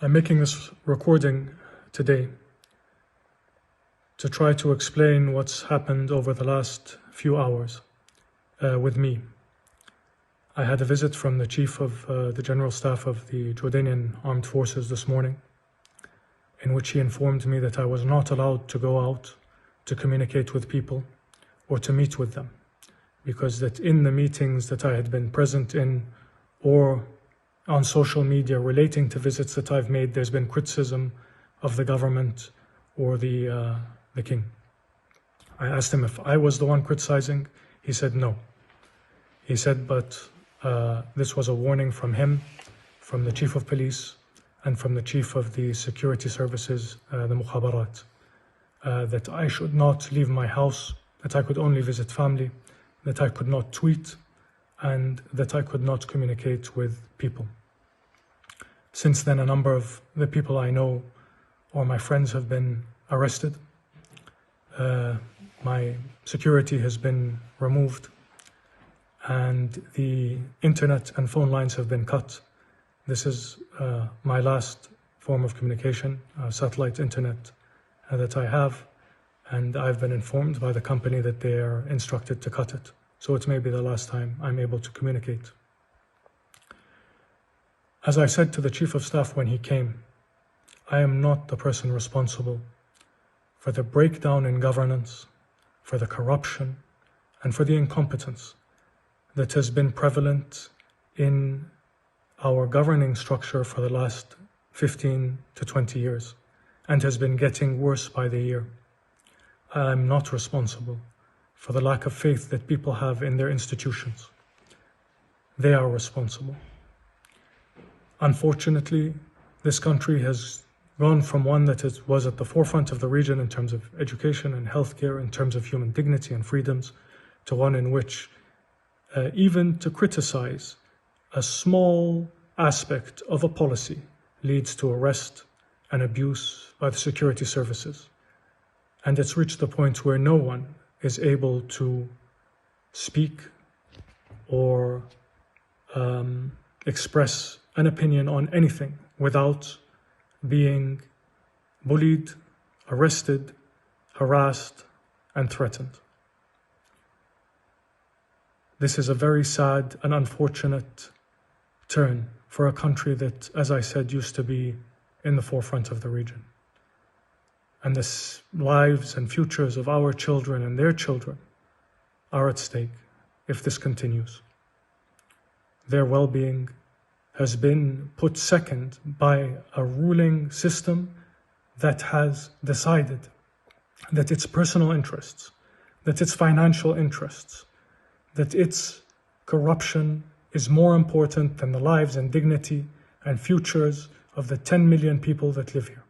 I'm making this recording today to try to explain what's happened over the last few hours with me. I had a visit from the Chief of the General Staff of the Jordanian Armed Forces this morning, in which he informed me that I was not allowed to go out to communicate with people or to meet with them, because that in the meetings that I had been present in or on social media relating to visits that I've made, there's been criticism of the government or the king. I asked him if I was the one criticizing. He said no. He said, but this was a warning from him, from the Chief of Police, and from the Chief of the Security Services, the Mukhabarat, that I should not leave my house, that I could only visit family, that I could not tweet, and that I could not communicate with people. Since then, a number of the people I know or my friends have been arrested. My security has been removed, and the internet and phone lines have been cut. This is my last form of communication, satellite internet that I have, and I've been informed by the company that they are instructed to cut it. So it may be the last time I'm able to communicate. As I said to the Chief of Staff when he came, I am not the person responsible for the breakdown in governance, for the corruption, and for the incompetence that has been prevalent in our governing structure for the last 15 to 20 years and has been getting worse by the year. I am not responsible for the lack of faith that people have in their institutions. They are responsible. Unfortunately, this country has gone from one that was at the forefront of the region in terms of education and healthcare, in terms of human dignity and freedoms, to one in which even to criticize a small aspect of a policy leads to arrest and abuse by the security services. And it's reached the point where no one is able to speak or express an opinion on anything without being bullied, arrested, harassed, and threatened. This is a very sad and unfortunate turn for a country that, as I said, used to be in the forefront of the region. And the lives and futures of our children and their children are at stake if this continues. Their well-being has been put second by a ruling system that has decided that its personal interests, that its financial interests, that its corruption is more important than the lives and dignity and futures of the 10 million people that live here.